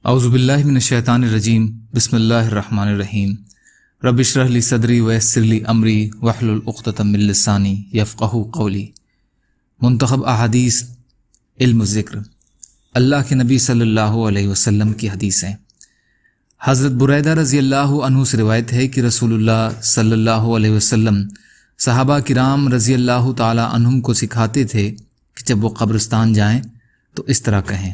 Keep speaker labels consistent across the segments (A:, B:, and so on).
A: اعوذ باللہ من الشیطان الرجیم بسم اللہ الرحمن الرحیم رب اشرح لی صدری ویسر لی امری واحلل عقدۃ من لسانی یفقہوا قولی۔ منتخب احادیث علم الذکر، اللہ کے نبی صلی اللہ علیہ وسلم کی حدیثیں۔ حضرت بریدہ رضی اللہ عنہ سے روایت ہے کہ رسول اللہ صلی اللہ علیہ وسلم صحابہ کرام رضی اللہ تعالی عنہم کو سکھاتے تھے کہ جب وہ قبرستان جائیں تو اس طرح کہیں: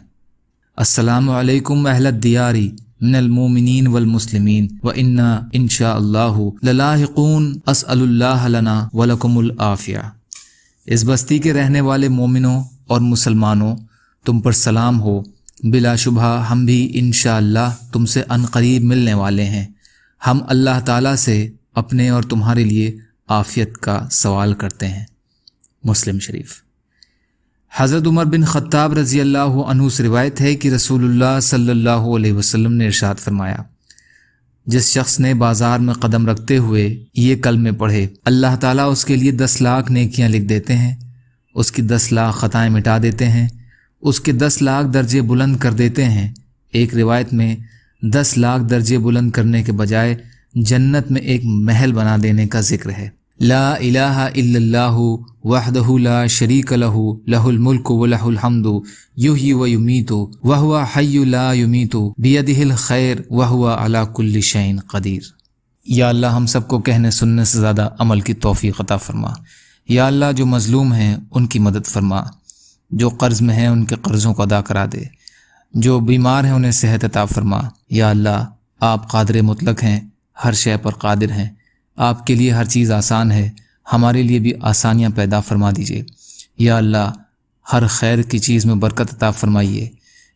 A: السلام علیکم اہل الدیاری من المؤمنین والمسلمین وإنا انشاء اللہ للاحقون اسأل اللہ لنا ولکم العافیہ۔ اس بستی کے رہنے والے مومنوں اور مسلمانوں، تم پر سلام ہو، بلا شبہ ہم بھی انشاءاللہ تم سے عنقریب ملنے والے ہیں۔ ہم اللہ تعالیٰ سے اپنے اور تمہارے لیے عافیت کا سوال کرتے ہیں۔ مسلم شریف۔ حضرت عمر بن خطاب رضی اللہ عنہ سے روایت ہے کہ رسول اللہ صلی اللہ علیہ وسلم نے ارشاد فرمایا: جس شخص نے بازار میں قدم رکھتے ہوئے یہ کلمے پڑھے، اللہ تعالیٰ اس کے لیے 10 لاکھ نیکیاں لکھ دیتے ہیں، اس کی 10 لاکھ خطائیں مٹا دیتے ہیں، اس کے 10 لاکھ درجے بلند کر دیتے ہیں۔ ایک روایت میں 10 لاکھ درجے بلند کرنے کے بجائے جنت میں ایک محل بنا دینے کا ذکر ہے۔ لا الہ الا اللہ وحدہ لا شریک لہ لہ الملک ولہ الحمد یحیی ویمیت وہو حی لا یمیت بیدہ الخیر وہو علی کل شیء قدیر۔ یا اللہ ہم سب کو کہنے سننے سے زیادہ عمل کی توفیق عطا فرما۔ یا اللہ جو مظلوم ہیں ان کی مدد فرما، جو قرض میں ہیں ان کے قرضوں کو ادا کرا دے، جو بیمار ہیں انہیں صحت عطا فرما۔ یا اللہ آپ قادر مطلق ہیں، ہر شے پر قادر ہیں، آپ کے لیے ہر چیز آسان ہے، ہمارے لیے بھی آسانیاں پیدا فرما دیجئے۔ یا اللہ ہر خیر کی چیز میں برکت عطا فرمائیے۔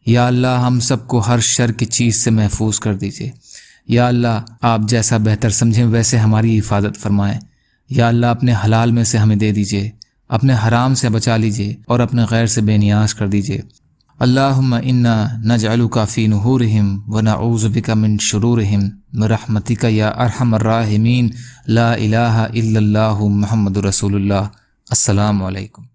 A: یا اللہ ہم سب کو ہر شر کی چیز سے محفوظ کر دیجئے۔ یا اللہ آپ جیسا بہتر سمجھیں ویسے ہماری حفاظت فرمائیں۔ یا اللہ اپنے حلال میں سے ہمیں دے دیجئے، اپنے حرام سے بچا لیجئے اور اپنے غیر سے بے نیاز کر دیجئے۔ اللہم انا نجعلک فی نحورہم ونعوذ بک من شرورہم برحمتک یا ارحم الراحمین۔ لا الہ الا اللہ محمد رسول اللہ۔ السلام علیکم۔